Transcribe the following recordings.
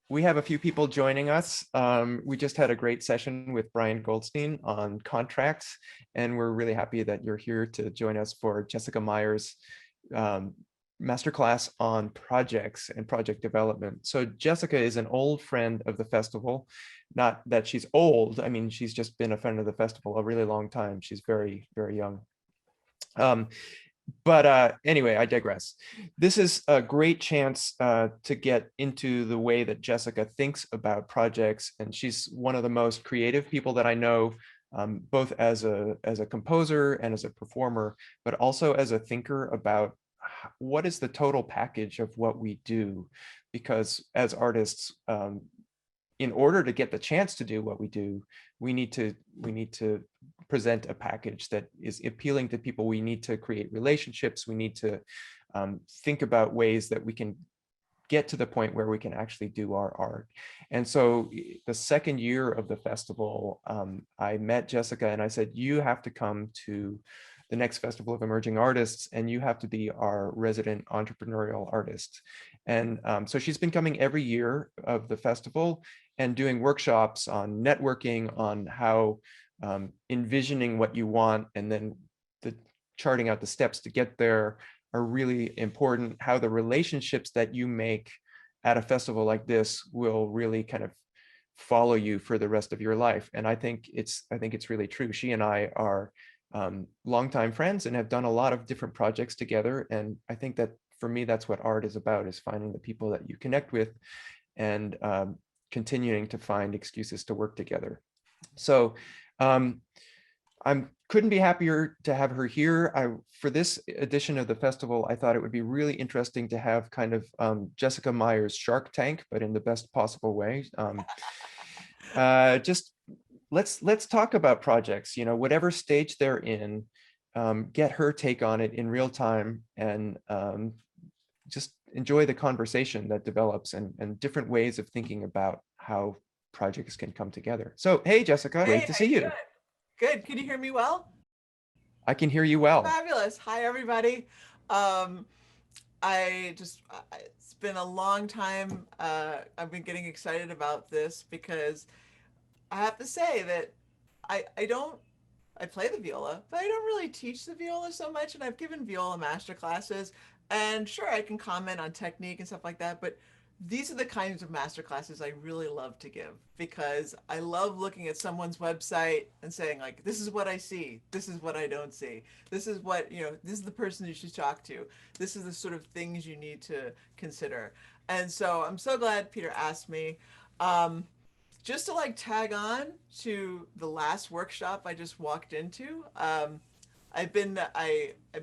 we have a few people joining us. We just had a great session with Brian Goldstein on contracts, and we're really happy that you're here to join us for Jessica Meyer's um, masterclass on projects and project development. So Jessica is an old friend of the festival. Not that she's old, I mean, she's just been a friend of the festival a really long time. She's very, very young. Um, but anyway, I digress. This is a great chance to get into the way that Jessica thinks about projects, and she's one of the most creative people that I know, both as a composer and as a performer, but also as a thinker about what is the total package of what we do, because as artists, in order to get the chance to do what we do, we need to present a package that is appealing to people. We need to create relationships. We need to think about ways that we can get to the point where we can actually do our art. And so the second year of the festival, I met Jessica and I said, you have to come to the next Festival of Emerging Artists, and you have to be our resident entrepreneurial artist. And so she's been coming every year of the festival and doing workshops on networking, on how envisioning what you want, and then the charting out the steps to get there are really important. How the relationships that you make at a festival like this will really kind of follow you for the rest of your life. And I think it's really true. She and I are longtime friends and have done a lot of different projects together. And I think that for me, that's what art is about, is finding the people that you connect with and continuing to find excuses to work together. So I couldn't be happier to have her here. For this edition of the festival, I thought it would be really interesting to have kind of Jessica Meyer's Shark Tank, but in the best possible way. Just let's talk about projects, whatever stage they're in, get her take on it in real time, and just enjoy the conversation that develops and different ways of thinking about how projects can come together. So, hey, Jessica, great to see you. Good. Can you hear me well? I can hear you well. Fabulous. Hi, everybody. It's been a long time. I've been getting excited about this because I have to say that I don't, I play the viola, but I don't really teach the viola so much. And I've given viola master classes, and sure, I can comment on technique and stuff like that, but these are the kinds of master classes I really love to give because I love looking at someone's website and saying, like, this is what I see, this is what I don't see, this is what, this is the person you should talk to, this is the sort of things you need to consider. And so I'm so glad Peter asked me. Just to like tag on to the last workshop I just walked into. I've been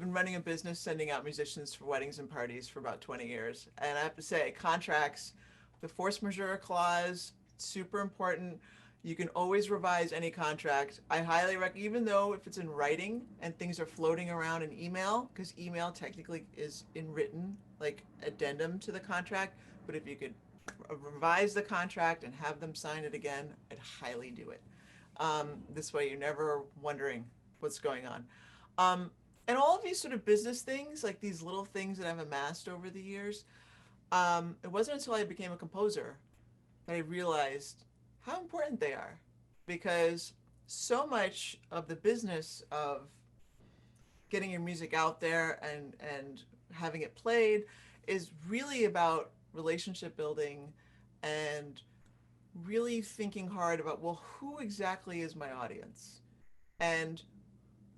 running a business sending out musicians for weddings and parties for about 20 years, and I have to say, contracts, the force majeure clause, super important. You can always revise any contract. I highly recommend, even though if it's in writing and things are floating around in email, because email technically is in written, like addendum to the contract, but if you could revise the contract and have them sign it again, I'd highly do it. This way you're never wondering what's going on. And all of these sort of business things, like these little things that I've amassed over the years, it wasn't until I became a composer that I realized how important they are. Because so much of the business of getting your music out there and having it played is really about relationship building and really thinking hard about, well, who exactly is my audience? And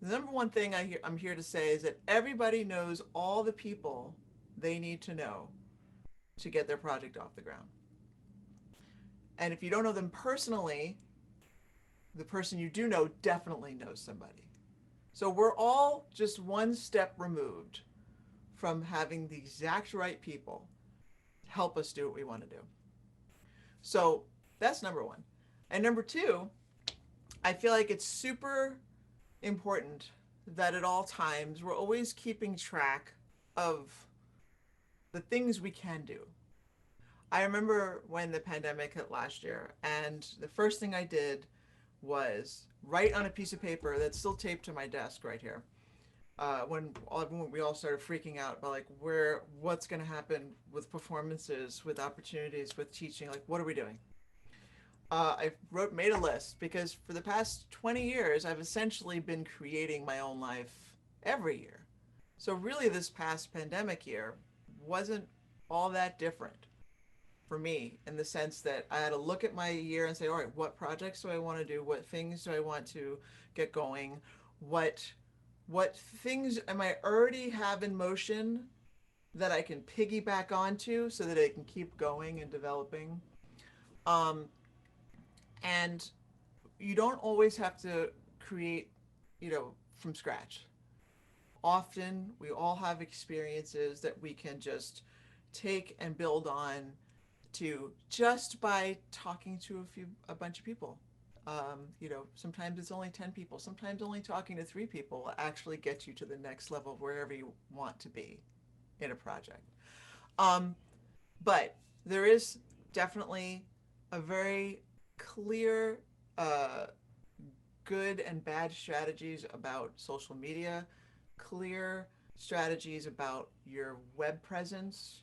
the number one thing I'm here to say is that everybody knows all the people they need to know to get their project off the ground. And if you don't know them personally, the person you do know definitely knows somebody. So we're all just one step removed from having the exact right people help us do what we want to do. So that's number one. And number two, I feel like it's super important that at all times we're always keeping track of the things we can do. I remember when the pandemic hit last year, and the first thing I did was write on a piece of paper that's still taped to my desk right here. when we all started freaking out about like what's going to happen with performances, with opportunities, with teaching, like what are we doing? I made a list because for the past 20 years, I've essentially been creating my own life every year. So really, this past pandemic year wasn't all that different for me in the sense that I had to look at my year and say, all right, what projects do I want to do? What things do I want to get going? What what things am I already have in motion that I can piggyback onto so that I can keep going and developing? Um, and you don't always have to create, from scratch. Often we all have experiences that we can just take and build on to just by talking to a bunch of people. Sometimes it's only 10 people. Sometimes only talking to 3 people will actually get you to the next level wherever you want to be in a project. Um, but there is definitely a very clear uh, good and bad strategies about social media, clear strategies about your web presence,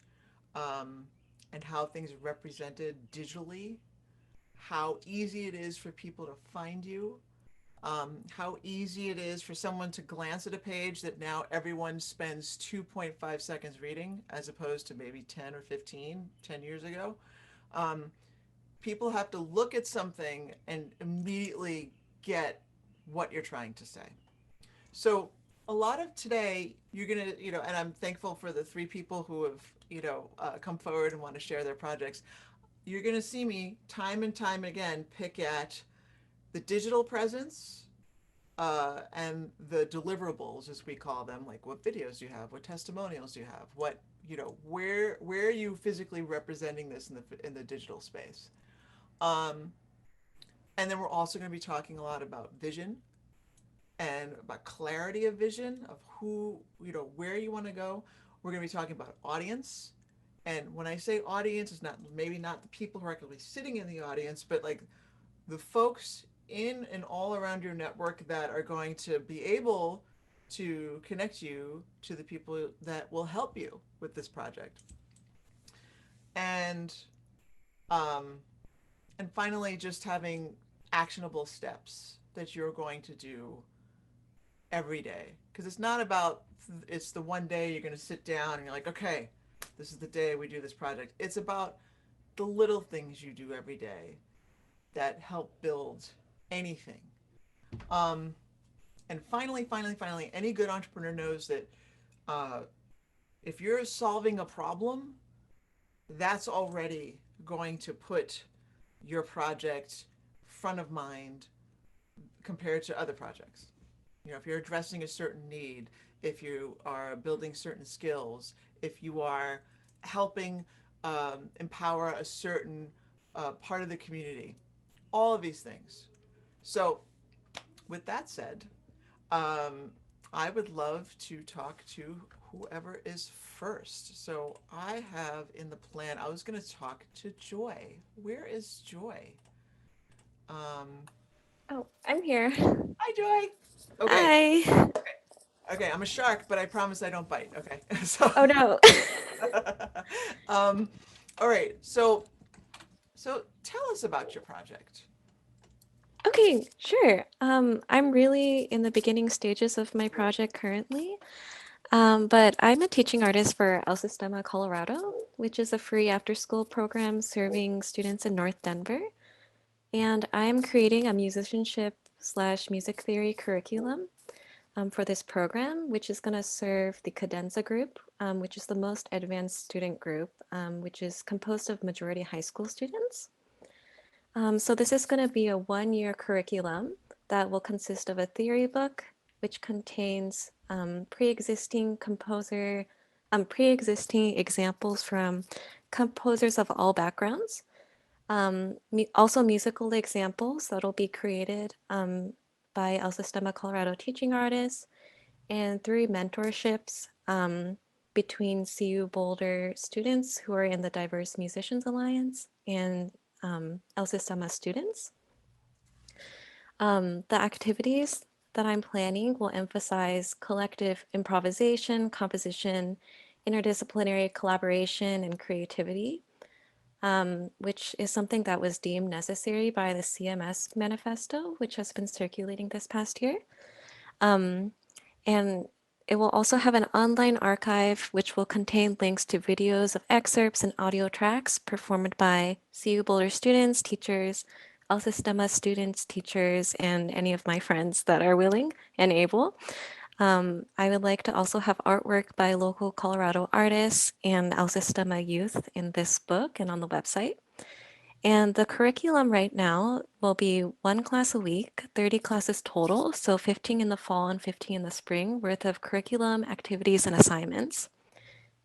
um, and how things are represented digitally, how easy it is for people to find you, how easy it is for someone to glance at a page that now everyone spends 2.5 seconds reading as opposed to maybe 10 or 15, 10 years ago. Um, People have to look at something and immediately get what you're trying to say. So a lot of today, you're gonna, and I'm thankful for the 3 people who have, come forward and want to share their projects. You're gonna see me time and time again pick at the digital presence and the deliverables, as we call them, like what videos do you have, what testimonials do you have, what, where are you physically representing this in the digital space. Um, and then we're also going to be talking a lot about vision and about clarity of vision of who, where you want to go. We're going to be talking about audience. And when I say audience, it's not maybe not the people who are actually sitting in the audience, but like the folks in and all around your network that are going to be able to connect you to the people that will help you with this project. And um, and finally, just having actionable steps that you're going to do every day. Because it's not about, it's the one day you're going to sit down and you're like, okay, this is the day we do this project. It's about the little things you do every day that help build anything. Um, and finally, any good entrepreneur knows that uh, if you're solving a problem, that's already going to put your project front of mind compared to other projects. If you're addressing a certain need, if you are building certain skills, if you are helping empower a certain part of the community, all of these things. So, with that said, um, I would love to talk to whoever is first. So, I have in the plan, I was going to talk to Joy. Where is Joy? Um, Oh, I'm here. Hi, Joy. Okay. Hi. Okay, I'm a shark, but I promise I don't bite. Okay. So, Oh no. um, all right. So tell us about your project. Okay, sure. I'm really in the beginning stages of my project currently. But I'm a teaching artist for El Sistema Colorado, which is a free after-school program serving students in North Denver. And I'm creating a musicianship slash music theory curriculum for this program, which is going to serve the cadenza group, which is the most advanced student group, which is composed of majority high school students. So this is going to be a one-year curriculum that will consist of a theory book, which contains pre-existing examples from composers of all backgrounds. Also musical examples that'll be created by El Sistema Colorado teaching artists and through mentorships between CU Boulder students who are in the Diverse Musicians Alliance and El Sistema students. The activities that I'm planning will emphasize collective improvisation, composition, interdisciplinary collaboration, and creativity, which is something that was deemed necessary by the CMS manifesto, which has been circulating this past year. Um, and it will also have an online archive which will contain links to videos of excerpts and audio tracks performed by CU Boulder students, teachers, El Sistema students, teachers, and any of my friends that are willing and able. I would like to also have artwork by local Colorado artists and El Sistema youth in this book and on the website. And the curriculum right now will be one class a week, 30 classes total, so 15 in the fall and 15 in the spring worth of curriculum, activities, and assignments.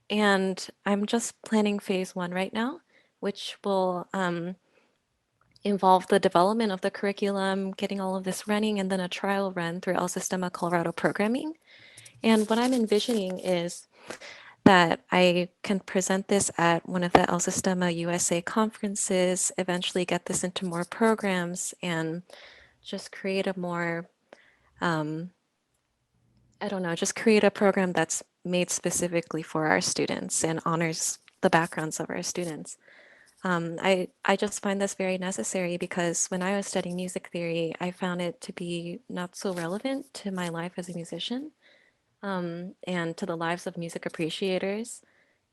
And I'm just planning phase one right now, which will involve the development of the curriculum, getting all of this running, and then a trial run through El Sistema Colorado programming. And what I'm envisioning is that I can present this at one of the El Sistema USA conferences, eventually get this into more programs, and just create a more, I don't know, just create a program that's made specifically for our students and honors the backgrounds of our students. I just find this very necessary because when I was studying music theory, I found it to be not so relevant to my life as a musician, and to the lives of music appreciators.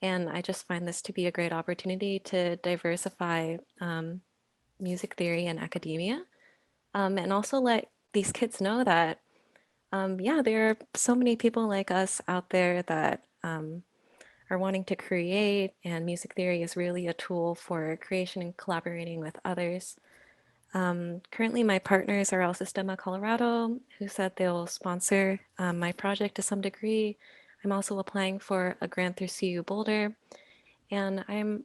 And I just find this to be a great opportunity to diversify music theory and academia, and also let these kids know that, yeah, there are so many people like us out there that are wanting to create, and music theory is really a tool for creation and collaborating with others. Currently, my partners are El Sistema Colorado, who said they'll sponsor my project to some degree. I'm also applying for a grant through CU Boulder, and I'm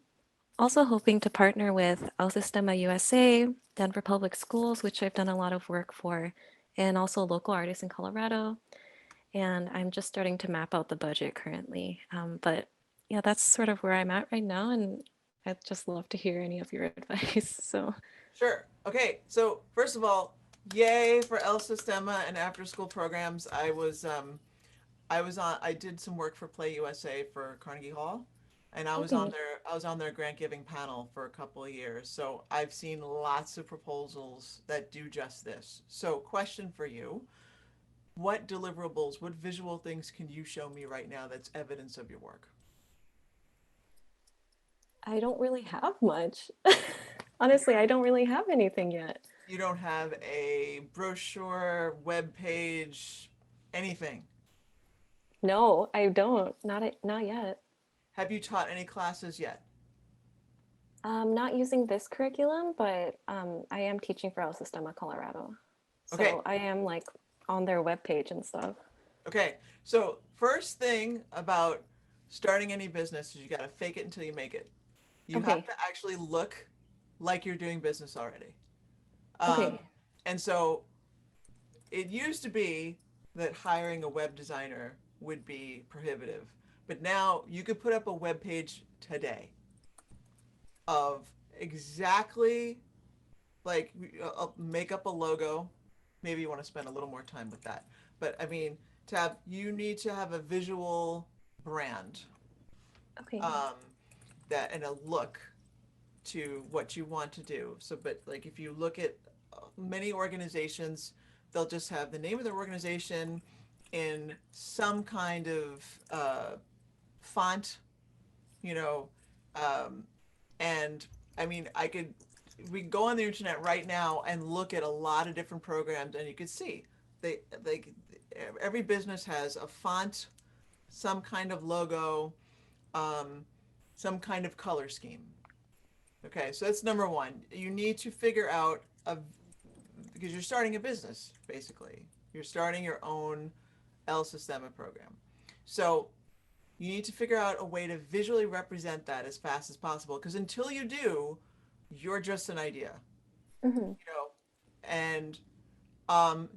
also hoping to partner with El Sistema USA, Denver Public Schools, which I've done a lot of work for, and also local artists in Colorado. And I'm just starting to map out the budget currently. But yeah, that's sort of where I'm at right now, and I'd just love to hear any of your advice. So. Sure. Okay. So first of all, yay for El Sistema and after school programs. I did some work for Play USA for Carnegie Hall, and Okay. I was on their grant giving panel for a couple of years. So I've seen lots of proposals that do just this. So question for you, what deliverables, what visual things can you show me right now that's evidence of your work? I don't really have much. Honestly, I don't really have anything yet. You don't have a brochure, web page, anything. No, I don't. Not yet. Have you taught any classes yet? Not using this curriculum, but I am teaching for El Sistema Colorado. Okay. So I am like on their webpage and stuff. Okay. So first thing about starting any business is you got to fake it until you make it. You have Okay. to actually look like you're doing business already. Um, Okay. and so it used to be that hiring a web designer would be prohibitive, but now you could put up a web page today of exactly like make up a logo. Maybe you want to spend a little more time with that, but I mean, you need to have a visual brand, Okay. um, that and a look to what you want to do. So, but like if you look at many organizations, they'll just have the name of their organization in some kind of font, you know, um, and I mean, we go on the internet right now and look at a lot of different programs, and you can see they every business has a font, some kind of logo, um, some kind of color scheme. Okay, so that's number one. You need to figure out because you're starting a business, basically. You're starting your own El Sistema program. So you need to figure out a way to visually represent that as fast as possible. Because until you do, you're just an idea, Hmm. you know. And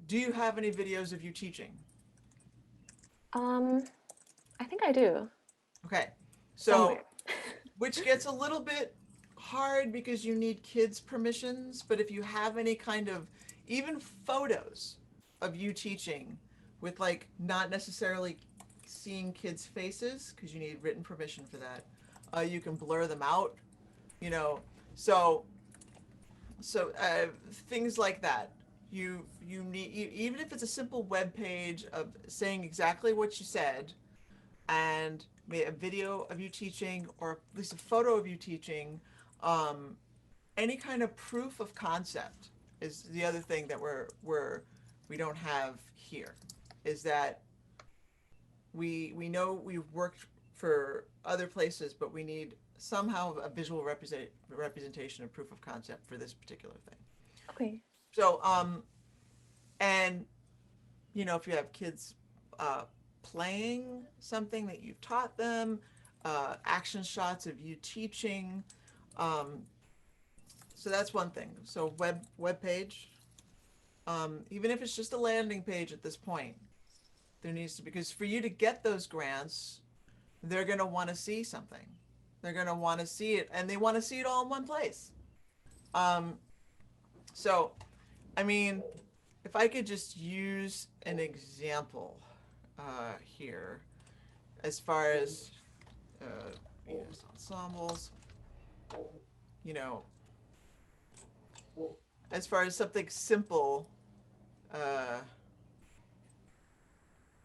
do you have any videos of you teaching? Um, I think I do Okay, so somewhere. which gets a little bit hard because you need kids' permissions. But if you have any kind of even photos of you teaching with like not necessarily seeing kids' faces because you need written permission for that. You can blur them out, you know. So things like that. You need even if it's a simple web page of saying exactly what you said, and a video of you teaching or at least a photo of you teaching. Any kind of proof of concept is the other thing that we don't have here, is that we know we've worked for other places, but we need somehow a visual representation of proof of concept for this particular thing. Okay. So and if you have kids playing something that you've taught them, action shots of you teaching. So that's one thing. So web page, even if it's just a landing page at this point, there needs to, because for you to get those grants, they're going to want to see something. They're going to want to see it, and they want to see it all in one place. So, I mean, if I could just use an example here, as far as ensembles, as far as something simple.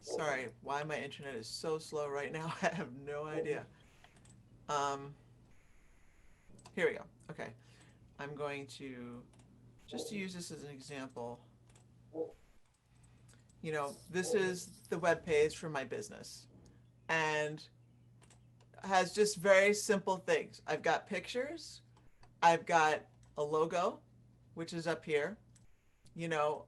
Sorry, why my internet is so slow right now, I have no idea. Here we go. Okay. I'm going to, just to use this as an example, this is the web page for my business, and has just very simple things. I've got pictures, I've got a logo, which is up here.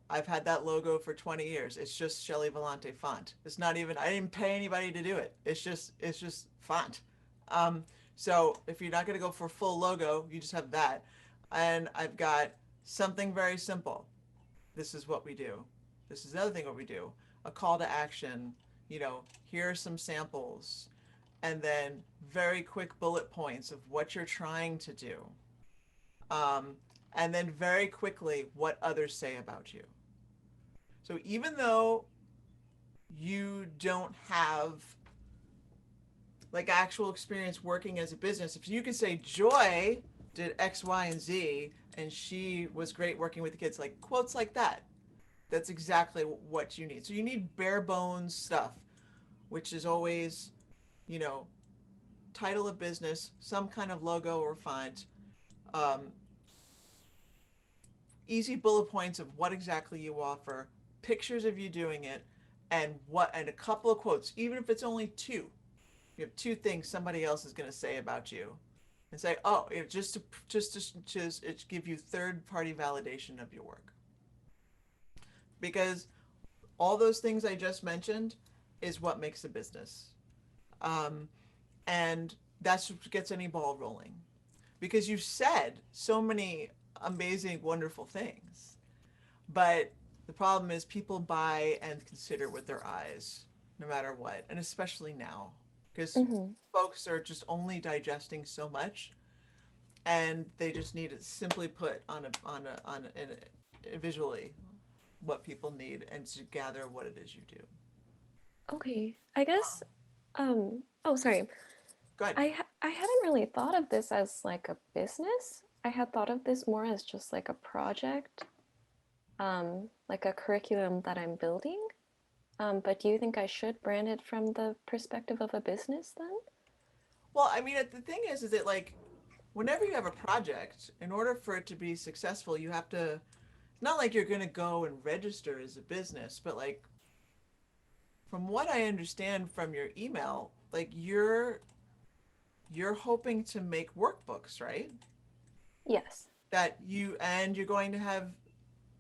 I've had that logo for 20 years. It's just Shelley Vellante font. It's not even, I didn't pay anybody to do it. It's just font. So if you're not going to go for a full logo, you just have that. And I've got something very simple. This is what we do. This is the other thing what we do. A call to action, here are some samples. And then very quick bullet points of what you're trying to do. And then very quickly what others say about you. So even though you don't have like actual experience working as a business, if you can say Joy did X, Y, and Z, and she was great working with the kids, like quotes like that, that's exactly what you need. So you need bare bones stuff, which is always, title of business, some kind of logo or font, easy bullet points of what exactly you offer, pictures of you doing it, and a couple of quotes, even if it's only two. You have two things somebody else is going to say about you, and say, oh, just to give you third-party validation of your work. Because all those things I just mentioned is what makes a business, and that's what gets any ball rolling. Because you've said so many amazing, wonderful things. But the problem is people buy and consider with their eyes, no matter what, and especially now, because folks are just only digesting so much, and they just need it simply put on a visually what people need, and to gather what it is you do. Okay, I guess. Oh, sorry. Go ahead. I hadn't really thought of this as like a business. I had thought of this more as just like a project, like a curriculum that I'm building. But do you think I should brand it from the perspective of a business then? Well, I mean, the thing is that like, whenever you have a project, in order for it to be successful, you have to, it's not like you're going to go and register as a business, but like, from what I understand from your email, like you're hoping to make workbooks, right? Yes. And you're going to have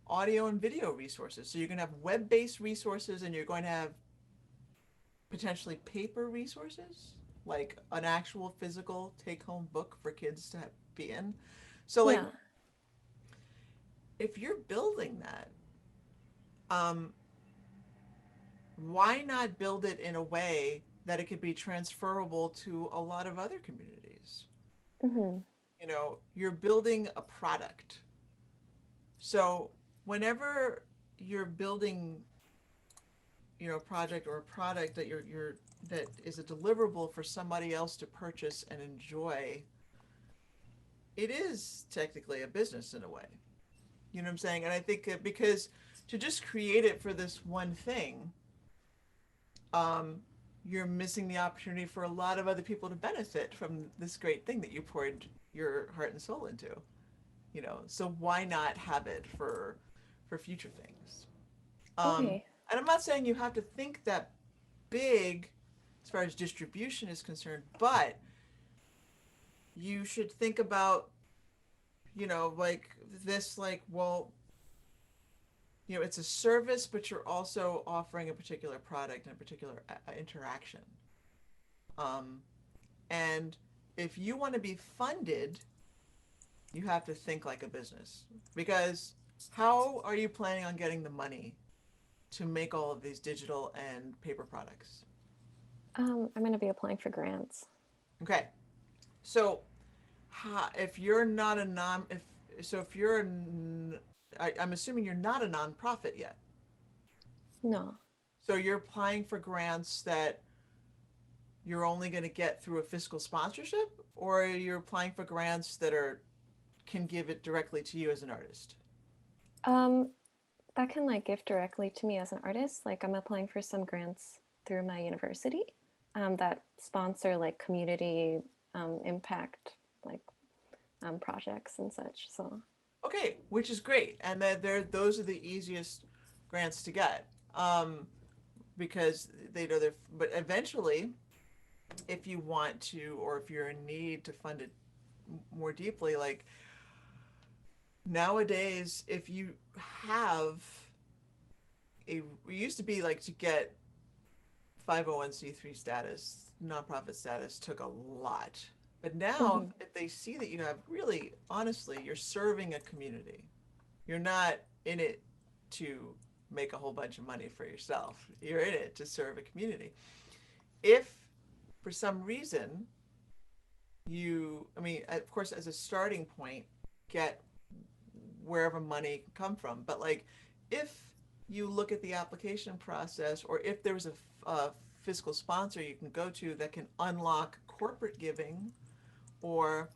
audio and video resources. So you're going to have web-based resources, and you're going to have potentially paper resources, like an actual physical take-home book for kids to be in. So like, if you're building that, why not build it in a way that it could be transferable to a lot of other communities? You're building a product. So whenever you're building, you know, a project or a product that you're that is a deliverable for somebody else to purchase and enjoy, it is technically a business in a way. You know what I'm saying? And I think because to just create it for this one thing, um, you're missing the opportunity for a lot of other people to benefit from this great thing that you poured your heart and soul into. You know, so why not have it for future things? Okay. And I'm not saying you have to think that big as far as distribution is concerned, but you should think about, you know, like this, like, well, you know, it's a service, but you're also offering a particular product and a particular interaction. Um, and if you want to be funded, you have to think like a business, because how are you planning on getting the money to make all of these digital and paper products? I'm going to be applying for grants. Okay, so if you're not a non, if you're I'm assuming you're not a nonprofit yet. No. So you're applying for grants that you're only going to get through a fiscal sponsorship, or you're applying for grants that can give it directly to you as an artist? Um, that can like give directly to me as an artist. Like I'm applying for some grants through my university that sponsor like community impact like projects and such. So Okay, which is great, and that those are the easiest grants to get, because they know they're. But eventually, if you want to, or if you're in need to fund it more deeply, like nowadays, if you have it used to be like to get 501c3 status, nonprofit status took a lot. But now, mhm. if they see that you have really, honestly, you're serving a community, you're not in it to make a whole bunch of money for yourself. You're in it to serve a community. If for some reason I mean, of course, as a starting point, get wherever money can come from. But like, if you look at the application process, or if there was a fiscal sponsor you can go to that can unlock corporate giving, or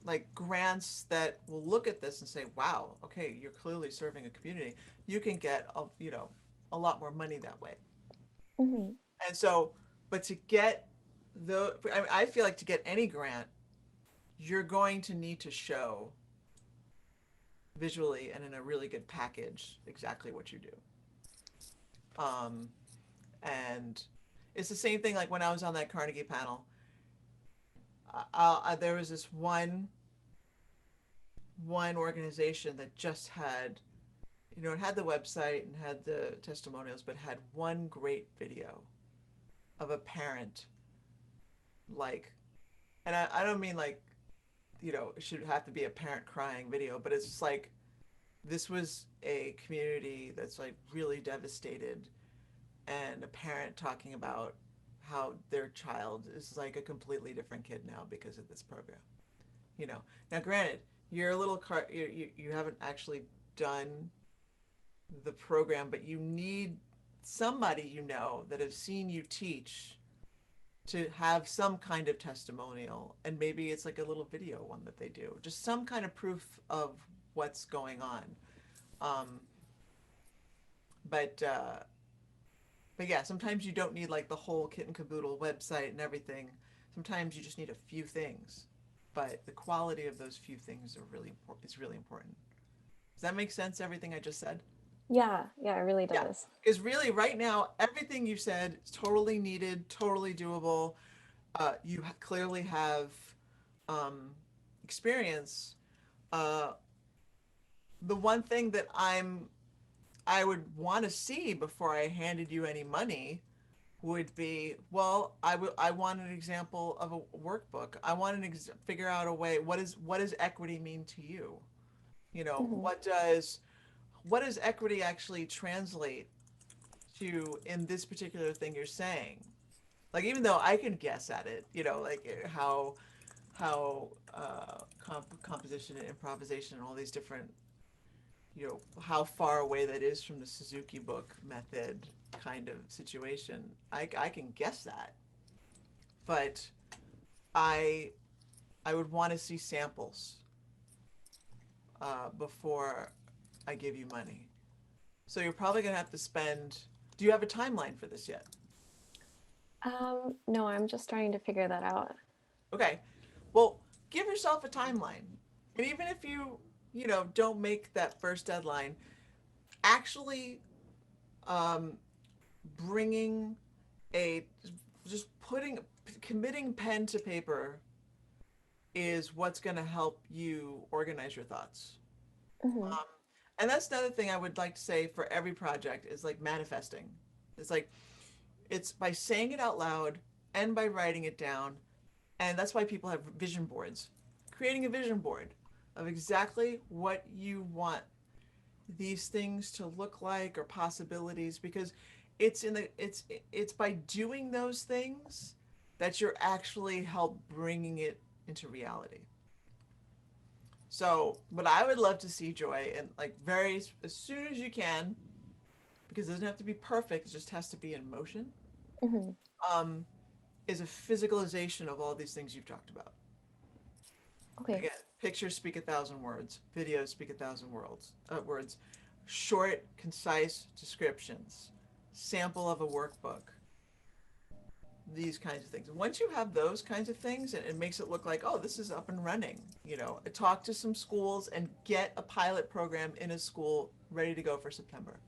like grants that will look at this and say, wow, okay, you're clearly serving a community, you can get a lot more money that way. Mhm. And so, but to get I feel like to get any grant, you're going to need to show visually and in a really good package exactly what you do. Um, and it's the same thing like when I was on that Carnegie panel. There was this one organization that just had, you know, it had the website and had the testimonials, but had one great video of a parent, like, and I don't mean like, you know, it should have to be a parent crying video, but it's just like, this was a community that's like really devastated, and a parent talking about how their child is like a completely different kid now because of this program. You know, now granted, you're a little you haven't actually done the program, but you need somebody you know that have seen you teach to have some kind of testimonial, and maybe it's like a little video one that they do, just some kind of proof of what's going on. Um, but uh, but yeah, sometimes you don't need like the whole kit and caboodle website and everything. Sometimes you just need a few things, but the quality of those few things is really important. Does that make sense? Everything I just said? Yeah, yeah, it really Yeah, does. because really, right now, everything you said is totally needed, totally doable. You clearly have um, experience. Uh, the one thing that I would want to see before I handed you any money would be, well, I want an example of a workbook. I want to figure out a way. What does equity mean to you? You know, Mhm. what does equity actually translate to in this particular thing you're saying? Like, even though I can guess at it, you know, like how composition and improvisation and all these different you know, how far away that is from the Suzuki book method kind of situation. I can guess that, but I I would want to see samples before I give you money. So you're probably gonna have to spend. Do you have a timeline for this yet? No, I'm just starting to figure that out. Okay, well, give yourself a timeline, and even if you know don't make that first deadline, actually um, bringing a just putting committing pen to paper is what's going to help you organize your thoughts. Hmm. Um, and that's another thing I would like to say for every project is like manifesting. It's like it's by saying it out loud and by writing it down. And that's why people have vision boards. Creating a vision board of exactly what you want these things to look like or possibilities, because it's by doing those things that you're actually help bringing it into reality. So what I would love to see, Joy, and like very as soon as you can, because it doesn't have to be perfect, it just has to be in motion, Hmm. um, is a physicalization of all these things you've talked about. Okay. Again, pictures speak 1,000 words, videos speak 1,000 words, short, concise descriptions, sample of a workbook, these kinds of things. Once you have those kinds of things, it makes it look like, oh, this is up and running. You know, talk to some schools and get a pilot program in a school ready to go for September.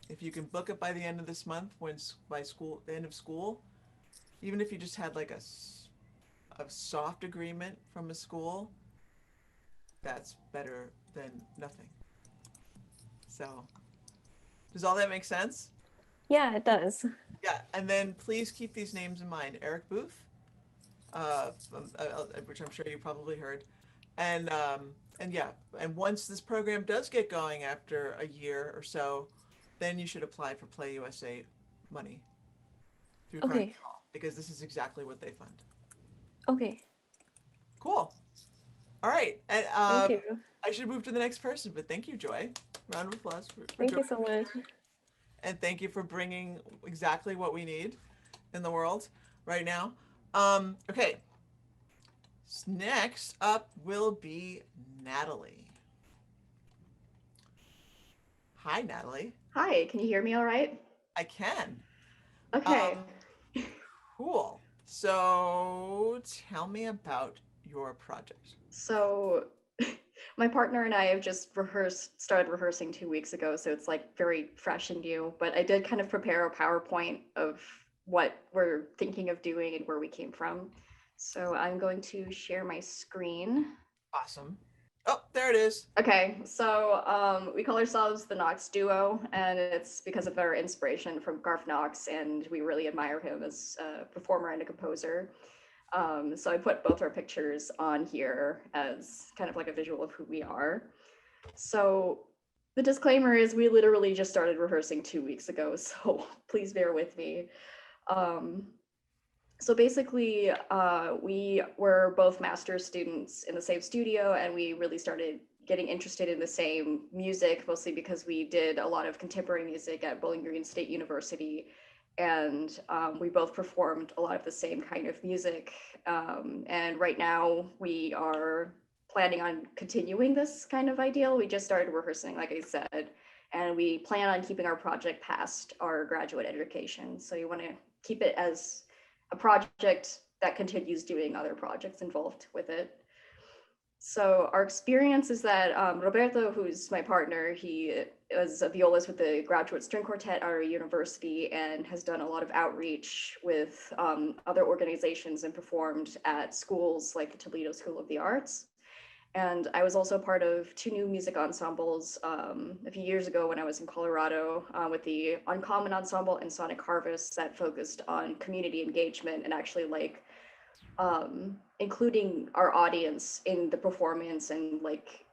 If you can book it by the end of this month, by school, the end of school, even if you just had like a soft agreement from a school, that's better than nothing. So, does all that make sense? Yeah, it does. Yeah, and then please keep these names in mind. Eric Booth, which I'm sure you probably heard, and yeah, and once this program does get going after a year or so, then you should apply for Play USA money through Carnegie Okay. Hall because this is exactly what they fund. Okay. Cool. All right, and Thank you. I should move to the next person, but thank you, Joy. Round of applause for Thank Joy, you so much. and thank you for bringing exactly what we need in the world right now. Okay, next up will be Natalie. Hi, Natalie. Hi, can you hear me all right? I can. Okay, Um, cool. So tell me about your project. so my partner and I have just started rehearsing 2 weeks ago, so it's like very fresh and new. But I did kind of prepare a PowerPoint of what we're thinking of doing and where we came from. So I'm going to share my screen. Awesome. Oh, there it is. Okay, so we call ourselves the Knox Duo, and it's because of our inspiration from Garth Knox, and we really admire him as a performer and a composer. So I put both our pictures on here as kind of like a visual of who we are. So the disclaimer is we literally just started rehearsing 2 weeks ago, so please bear with me. Um, so basically, we were both master's students in the same studio, and we really started getting interested in the same music, mostly because we did a lot of contemporary music at Bowling Green State University, and we both performed a lot of the same kind of music. And right now, we are planning on continuing this kind of ideal. We just started rehearsing, like I said, and we plan on keeping our project past our graduate education. So you want to keep it as a project that continues doing other projects involved with it. So our experience is that Roberto, who's my partner, he was a violist with the graduate string quartet at our university and has done a lot of outreach with other organizations and performed at schools like the Toledo School of the Arts. And I was also part of two new music ensembles a few years ago when I was in Colorado with the Uncommon Ensemble and Sonic Harvest that focused on community engagement and actually like including our audience in the performance and like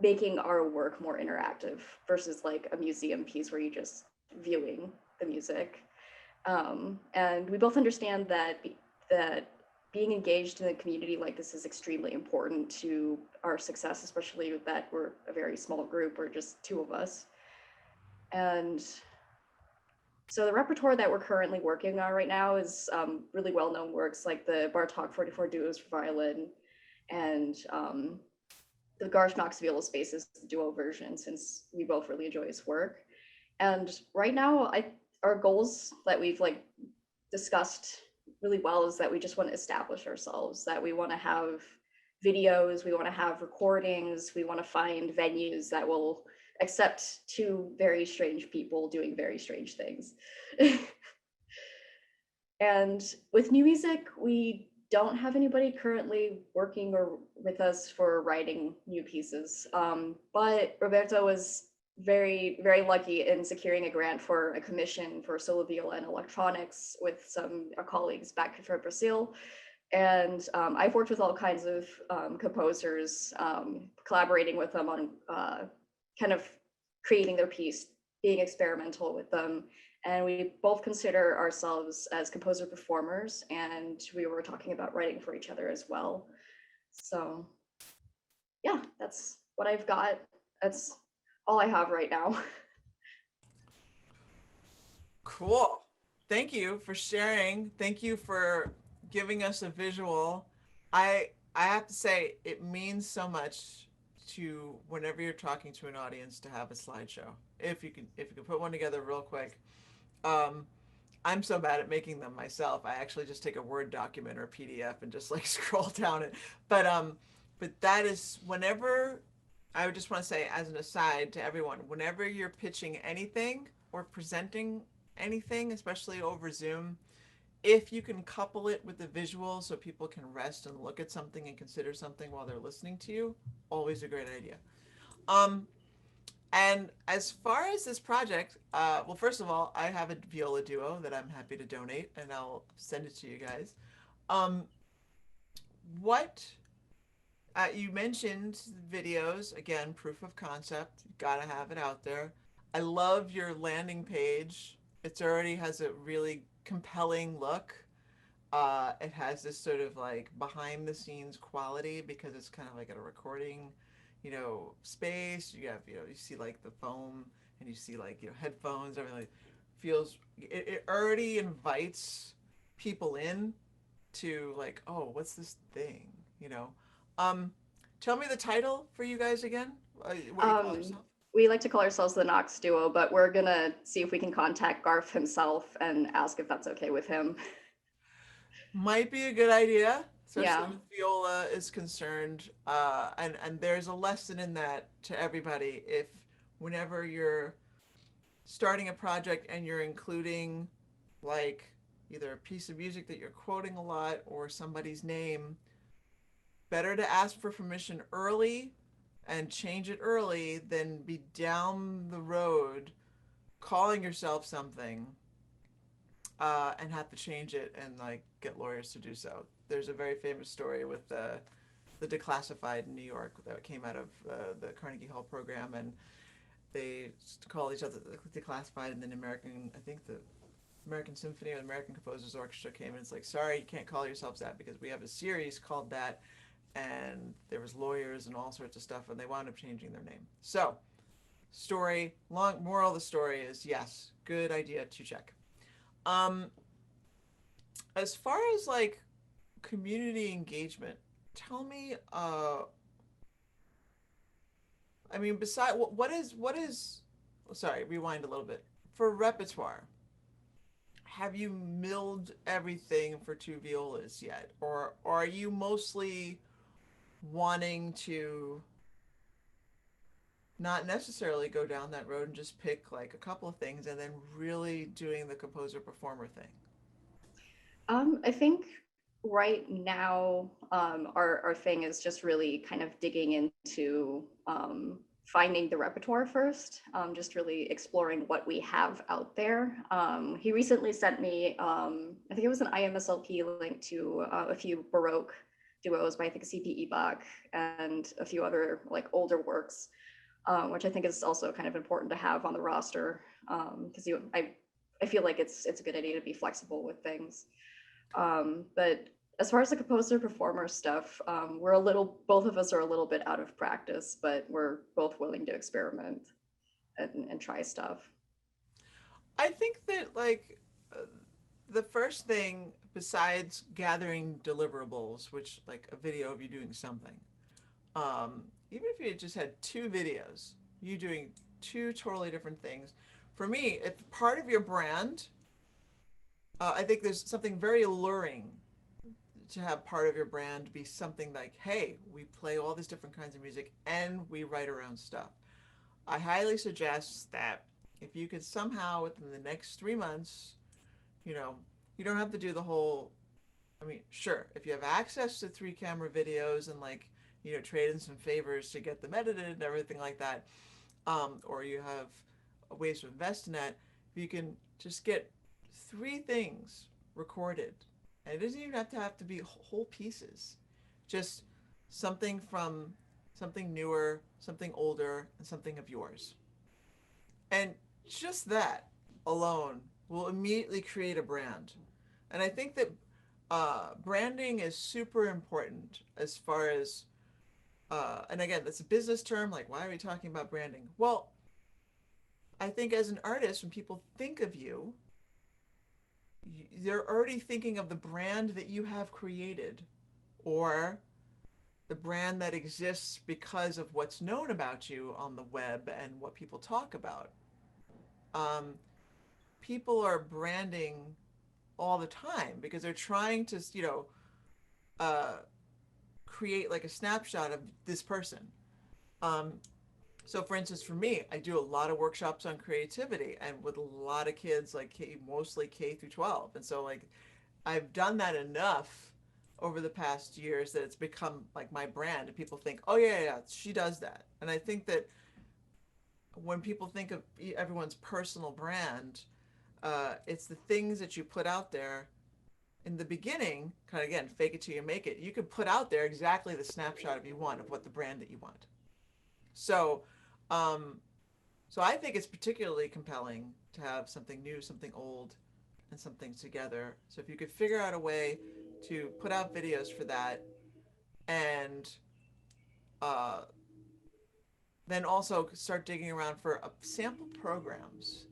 making our work more interactive versus like a museum piece where you're just viewing the music. And we both understand that being engaged in a community like this is extremely important to our success, especially that we're a very small group. We're just two of us. And so the repertoire that we're currently working on right now is really well-known works like the Bartók 44 duos for violin and the Garth Knox viola spaces duo version, since we both really enjoy his work. And right now, our goals that we've like discussed really well is that we just want to establish ourselves, that we want to have videos, we want to have recordings, we want to find venues that will accept two very strange people doing very strange things. And with new music, we don't have anybody currently working or with us for writing new pieces. But Roberto was very, very lucky in securing a grant for a commission for solo viola and electronics with some colleagues back from Brazil. And I've worked with all kinds of composers, collaborating with them on kind of creating their piece, being experimental with them. And we both consider ourselves as composer performers, and we were talking about writing for each other as well. So yeah, that's what I've got. That's all I have right now. Cool. Thank you for sharing. Thank you for giving us a visual. I have to say, it means so much to whenever you're talking to an audience to have a slideshow. If you can put one together real quick. I'm so bad at making them myself. I actually just take a Word document or PDF and just like scroll down it. But that is whenever, I would just want to say as an aside to everyone, whenever you're pitching anything or presenting anything, especially over Zoom, if you can couple it with the visual so people can rest and look at something and consider something while they're listening to you, always a great idea. And as far as this project, well, first of all, I have a viola duo that I'm happy to donate, and I'll send it to you guys. What you mentioned videos, again, proof of concept, gotta have it out there. I love your landing page. It already has a really compelling look. It has this sort of like behind the scenes quality because it's kind of like at a recording, space. You have, you see like the foam and you see like, headphones, everything feels, it already invites people in to like, oh, what's this thing, Tell me the title for you guys again. What you call yourself? We like to call ourselves the Knox Duo, but we're gonna see if we can contact Garth himself and ask if that's okay with him. Might be a good idea, especially Yeah. with viola is concerned. And there's a lesson in that to everybody. If whenever you're starting a project and you're including like either a piece of music that you're quoting a lot or somebody's name, better to ask for permission early and change it early than be down the road calling yourself something and have to change it and like get lawyers to do so. There's a very famous story with the Declassified in New York that came out of the Carnegie Hall program, and they call each other the Declassified, and then I think the American Symphony or the American Composers Orchestra came and it's like, sorry, you can't call yourselves that because we have a series called that, and there was lawyers and all sorts of stuff, and they wound up changing their name. So, moral of the story is yes, good idea to check. As far as like community engagement, tell me, what is, sorry, rewind a little bit. For Repertoire, have you milled everything for two violas yet? Or are you mostly wanting to not necessarily go down that road and just pick like a couple of things and then really doing the composer performer thing? I think right now our thing is just really kind of digging into finding the repertoire first, just really exploring what we have out there. He recently sent me, I think it was an IMSLP link to a few Baroque duos by I think C.P. Ebach and a few other like older works, which I think is also kind of important to have on the roster, because I feel like it's a good idea to be flexible with things. But As far as the composer performer stuff, both of us are a little bit out of practice, but we're both willing to experiment and try stuff. I think that like the first thing besides gathering deliverables, which like a video of you doing something, even if you had just had two videos, you doing two totally different things, for me, if part of your brand, I think there's something very alluring to have part of your brand be something like, hey, we play all these different kinds of music and we write our own stuff. I highly suggest that if you could somehow within the next 3 months, you know, you don't have to do the whole, I mean, sure, if you have access to 3 camera videos and like, you know, trade in some favors to get them edited and everything like that, or you have ways to invest in that, you can just get 3 things recorded. And it doesn't even have to be whole pieces. Just something from something newer, something older, and something of yours. And just that alone will immediately create a brand. And I think that branding is super important as far as, and again, that's a business term. Like, why are we talking about branding? Well, I think as an artist, when people think of you, they're already thinking of the brand that you have created or the brand that exists because of what's known about you on the web and what people talk about. Um, People are branding all the time because they're trying to, you know, uh, create like a snapshot of this person. Um, so, for instance, for me, I do a lot of workshops on creativity and with a lot of kids, like mostly K through 12. And so, like, I've done that enough over the past years that it's become like my brand, and people think, oh yeah, she does that. And I think that when people think of everyone's personal brand, it's the things that you put out there in the beginning. Kind of again, fake it till you make it. You could put out there exactly the snapshot of you want of what the brand that you want. So, um, so I think it's particularly compelling to have something new, something old, and something together. So if you could figure out a way to put out videos for that, and uh, then also start digging around for sample programs,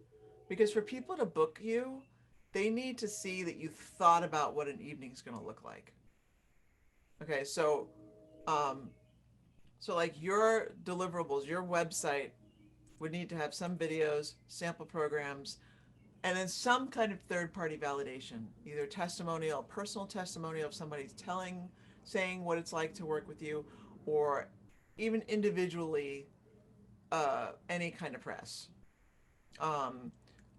because for people to book you, they need to see that you thought about what an evening is going to look like. Okay, um, so like your deliverables, your website would need to have some videos, sample programs, and then some kind of third-party validation, either testimonial, personal testimonial of somebody's saying what it's like to work with you, or even individually, any kind of press, um,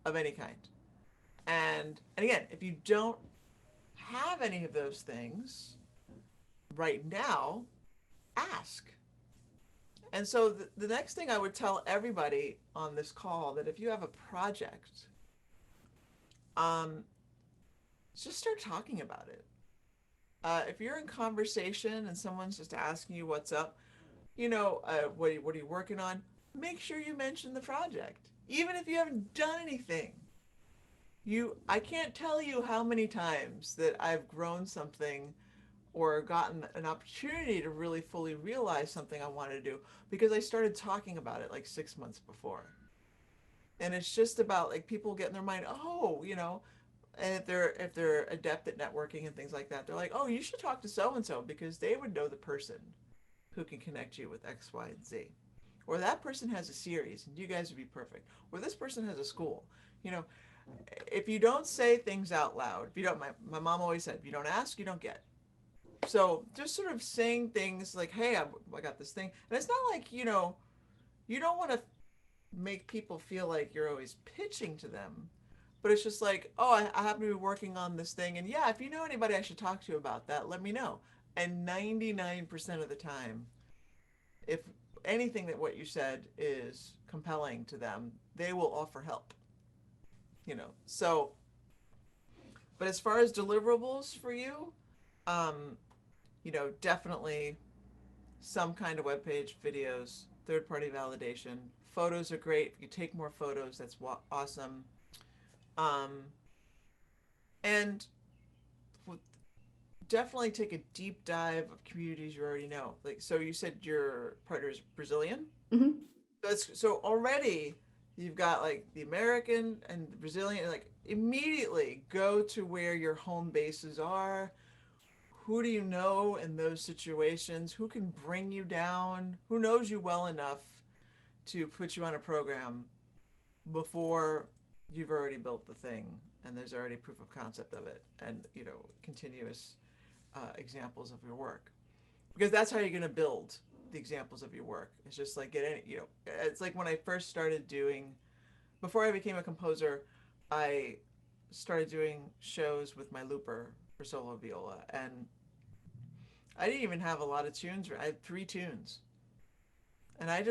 of any kind. And again, if you don't have any of those things right now, ask. And so the next thing I would tell everybody on this call, that if you have a project, um, just start talking about it. If you're in conversation and someone's just asking you what's up, you know, what are you working on? Make sure you mention the project, even if you haven't done anything. I can't tell you how many times that I've grown something or gotten an opportunity to really fully realize something I wanted to do because I started talking about it like 6 months before. And it's just about like people get in their mind, oh, you know, and if they're adept at networking and things like that, they're like, oh, you should talk to so and so because they would know the person who can connect you with X, Y, and Z. Or that person has a series and you guys would be perfect. Or this person has a school. You know, if you don't say things out loud, if you don't, my mom always said, if you don't ask, you don't get. So just sort of saying things like, hey, I got this thing. And it's not like, you know, you don't want to make people feel like you're always pitching to them. But it's just like, oh, I happen to be working on this thing. And yeah, if you know anybody I should talk to about that, let me know. And 99% of the time, if anything that what you said is compelling to them, they will offer help. You know, so, but as far as deliverables for you, um, you know, definitely some kind of webpage, videos, third-party validation. Photos are great. If you take more photos, that's awesome. Um, and definitely take a deep dive of communities you already know. Like, so you said your partner is Brazilian. Hmm. So already you've got like the American and the Brazilian. Like, immediately go to where your home bases are. Who do you know in those situations? Who can bring you down? Who knows you well enough to put you on a program before you've already built the thing and there's already proof of concept of it, and continuous examples of your work, because that's how you're going to build the examples of your work. It's just like it's like when I first started doing, before I became a composer, I started doing shows with my looper for solo viola, and I didn't even have a lot of tunes. I had 3 tunes, and I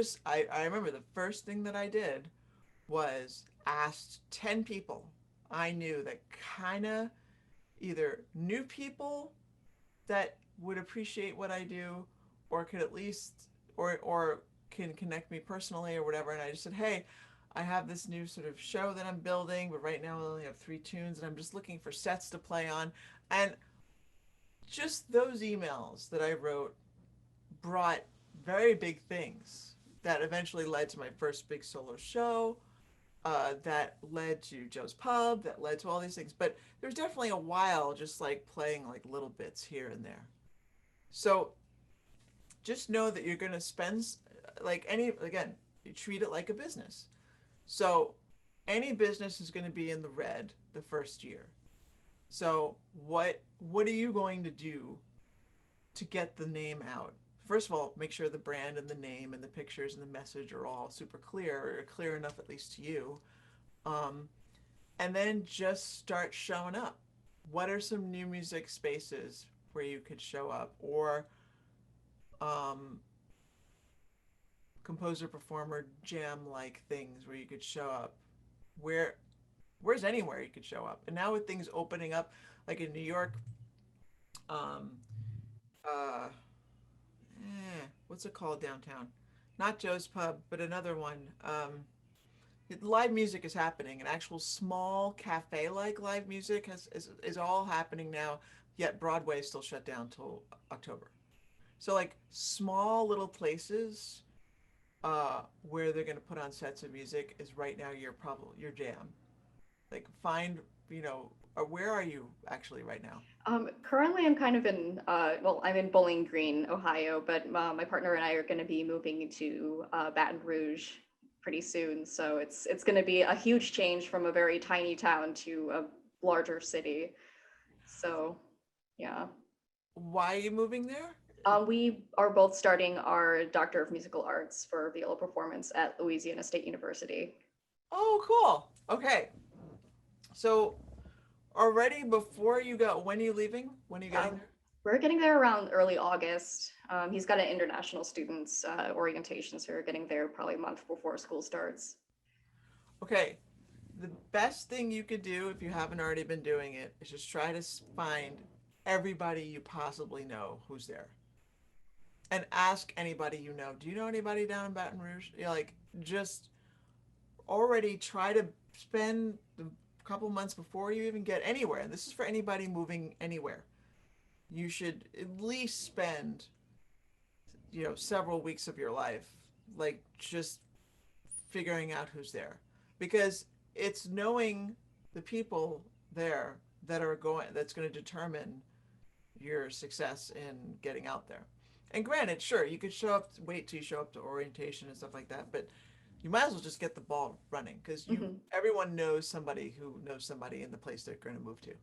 remember the first thing that I did was asked 10 people I knew that kind of either knew people that would appreciate what I do, or could at least, or can connect me personally or whatever. And I just said, hey, I have this new sort of show that I'm building, but right now I only have 3 tunes and I'm just looking for sets to play on. And just those emails that I wrote brought very big things that eventually led to my first big solo show, that led to Joe's Pub, that led to all these things. But there's definitely a while just like playing like little bits here and there. So just know that you're going to spend, like again, you treat it like a business. So any business is going to be in the red the first year. So what are you going to do to get the name out? First of all, make sure the brand and the name and the pictures and the message are all super clear, or clear enough at least to you. And then just start showing up. What are some new music spaces where you could show up, or composer performer jam like things where you could show up? Where's anywhere you could show up? And now with things opening up, like in New York, um, uh, what's it called downtown? Not Joe's Pub, but another one. Live music is happening. An actual small cafe-like live music is all happening now. Yet Broadway is still shut down till October. So like small little places where they're going to put on sets of music is right now your jam. Like find, where are you actually right now? Currently, I'm kind of in, I'm in Bowling Green, Ohio, but my partner and I are going to be moving to Baton Rouge pretty soon. So it's going to be a huge change from a very tiny town to a larger city. So, yeah. Why are you moving there? We are both starting our Doctor of Musical Arts for viola performance at Louisiana State University. Oh, cool. Okay. So already before you go, when are you leaving? When are you getting there? We're getting there around early August. He's got an international students orientation, so we're getting there probably a month before school starts. Okay. The best thing you could do, if you haven't already been doing it, is just try to find everybody you possibly know who's there. And ask anybody you know. Do you know anybody down in Baton Rouge? Just already try to spend the couple months before you even get anywhere. And this is for anybody moving anywhere. You should at least spend, several weeks of your life, like just figuring out who's there, because it's knowing the people there that's going to determine your success in getting out there. And granted, sure, you could wait till you show up to orientation and stuff like that, but you might as well just get the ball running, because everyone knows somebody who knows somebody in the place they're going to move to.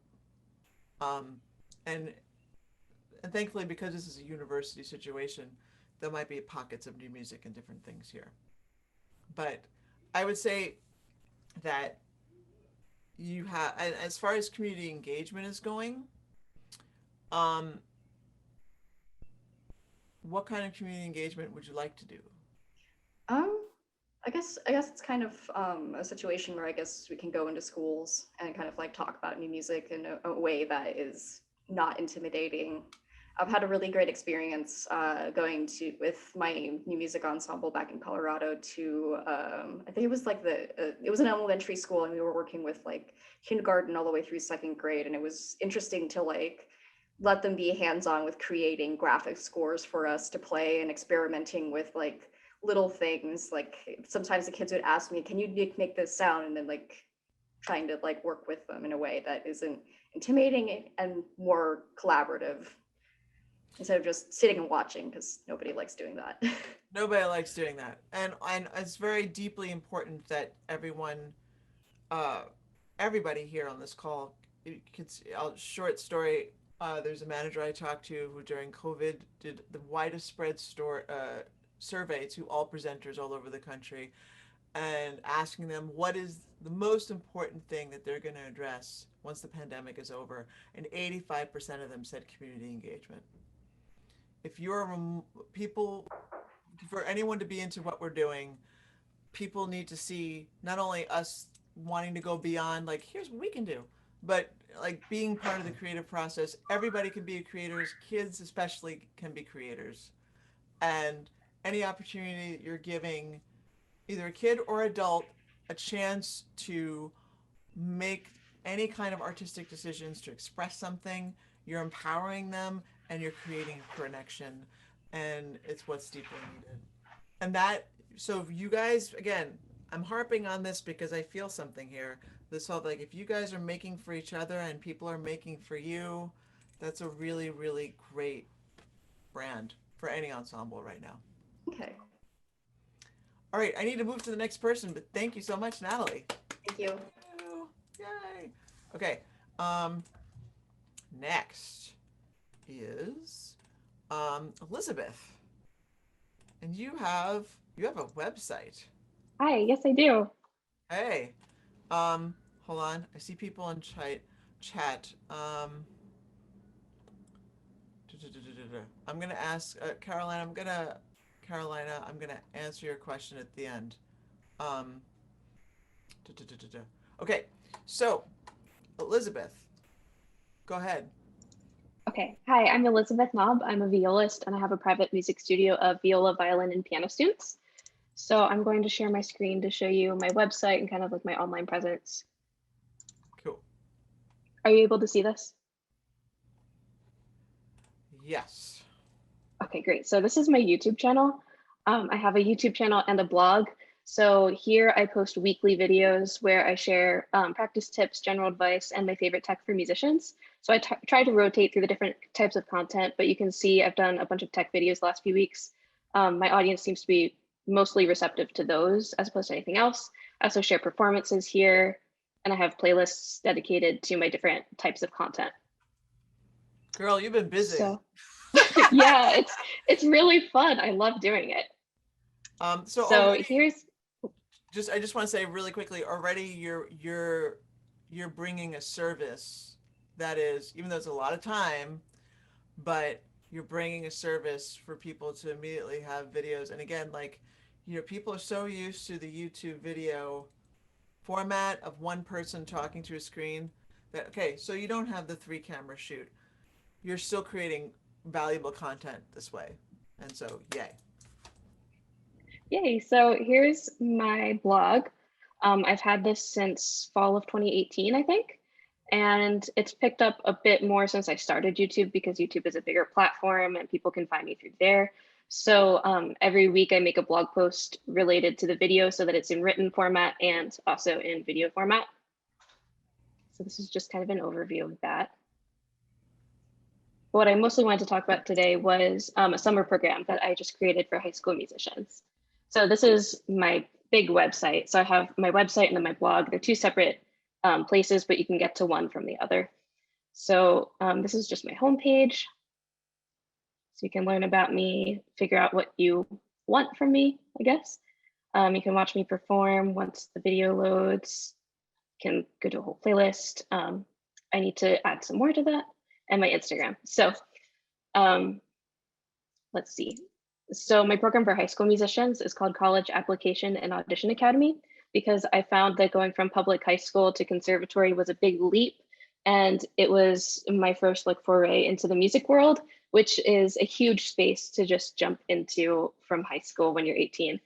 And thankfully, because this is a university situation, there might be pockets of new music and different things here. But I would say that you have, as far as community engagement is going, what kind of community engagement would you like to do? I guess it's kind of a situation where I guess we can go into schools and kind of like talk about new music in a way that is not intimidating. I've had a really great experience going with my new music ensemble back in Colorado to I think it was like it was an elementary school, and we were working with like kindergarten all the way through 2nd grade, and it was interesting to like let them be hands-on with creating graphic scores for us to play and experimenting with like little things. Like sometimes the kids would ask me, can you make this sound? And then like trying to like work with them in a way that isn't intimidating and more collaborative instead of just sitting and watching, because nobody likes doing that. Nobody likes doing that. And it's very deeply important that everybody here on this call, short story, there's a manager I talked to who during COVID did the widest spread survey to all presenters all over the country and asking them what is the most important thing that they're going to address once the pandemic is over. And 85% of them said community engagement. If for anyone to be into what we're doing, people need to see not only us wanting to go beyond like, here's what we can do, but like being part of the creative process. Everybody can be creators, kids especially can be creators. And any opportunity that you're giving either a kid or adult a chance to make any kind of artistic decisions, to express something, you're empowering them and you're creating a connection, and it's what's deeply needed. And that, so if you guys, again, I'm harping on this because I feel something here. This whole, like, if you guys are making for each other and people are making for you, that's a really, really great brand for any ensemble right now. Okay. All right, I need to move to the next person, but thank you so much, Natalie. Thank you. Yay. Okay. Next is Elizabeth. And you have a website. Hi, yes I do. Hey. Hold on. I see people in chat. I'm gonna ask Carolina. I'm gonna answer your question at the end. Okay, so Elizabeth, go ahead. Okay, hi, I'm Elizabeth Knob. I'm a violist and I have a private music studio of viola, violin, and piano students. So I'm going to share my screen to show you my website and kind of like my online presence. Cool. Are you able to see this? Yes. Okay, great. So this is my YouTube channel. I have a YouTube channel and a blog. So here I post weekly videos where I share practice tips, general advice, and my favorite tech for musicians. So I try to rotate through the different types of content, but you can see I've done a bunch of tech videos the last few weeks. My audience seems to be mostly receptive to those as opposed to anything else. I also share performances here, and I have playlists dedicated to my different types of content. Girl, you've been busy. So, yeah, it's really fun. I love doing it. So already, here's I just want to say really quickly, already you're bringing a service that is, even though it's a lot of time, but you're bringing a service for people to immediately have videos. And again, like, you know, people are so used to the YouTube video format of one person talking to a screen that, okay, so you don't have the 3-camera shoot. You're still creating valuable content this way. And so, yay. Yay, so here's my blog. I've had this since fall of 2018, I think. And it's picked up a bit more since I started YouTube because YouTube is a bigger platform and people can find me through there. So every week I make a blog post related to the video so that it's in written format and also in video format. So this is just kind of an overview of that. What I mostly wanted to talk about today was a summer program that I just created for high school musicians. So this is my big website. So I have my website and then my blog. They're two separate places, but you can get to one from the other. So this is just my homepage. So you can learn about me, figure out what you want from me, I guess. You can watch me perform once the video loads. You can go to a whole playlist. I need to add some more to that, and my Instagram. So let's see. So my program for high school musicians is called College Application and Audition Academy, because I found that going from public high school to conservatory was a big leap. And it was my first foray into the music world, which is a huge space to just jump into from high school when you're 18.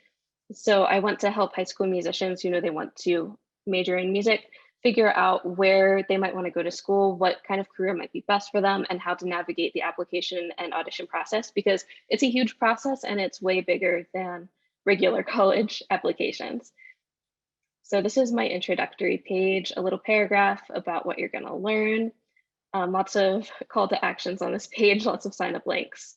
So I want to help high school musicians who know they want to major in music figure out where they might want to go to school, what kind of career might be best for them, and how to navigate the application and audition process, because it's a huge process and it's way bigger than regular college applications. So this is my introductory page, a little paragraph about what you're going to learn. Lots of call to actions on this page, lots of sign up links.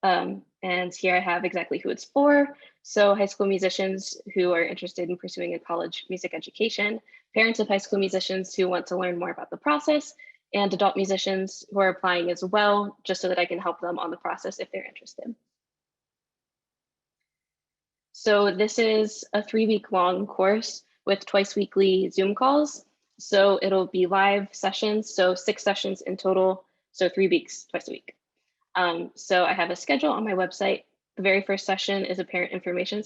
And here I have exactly who it's for. So high school musicians who are interested in pursuing a college music education, parents of high school musicians who want to learn more about the process, and adult musicians who are applying as well, just so that I can help them on the process if they're interested. So this is a 3-week long course with twice weekly Zoom calls. So it'll be live sessions, so 6 sessions in total, so 3 weeks, twice a week. So I have a schedule on my website. The very first session is a parent information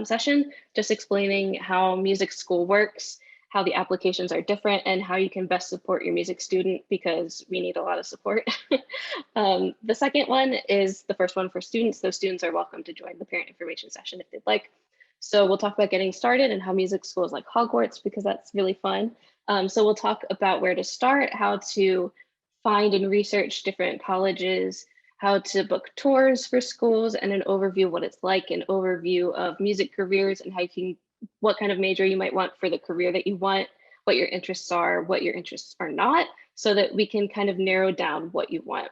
session, just explaining how music school works, how the applications are different, and how you can best support your music student, because we need a lot of support. The second one is the first one for students. Those students are welcome to join the parent information session if they'd like. So we'll talk about getting started and how music school is like Hogwarts, because that's really fun. So we'll talk about where to start, how to find and research different colleges, how to book tours for schools, and an overview of what it's like, an overview of music careers and how you can, what kind of major you might want for the career that you want, what your interests are, what your interests are not, so that we can kind of narrow down what you want.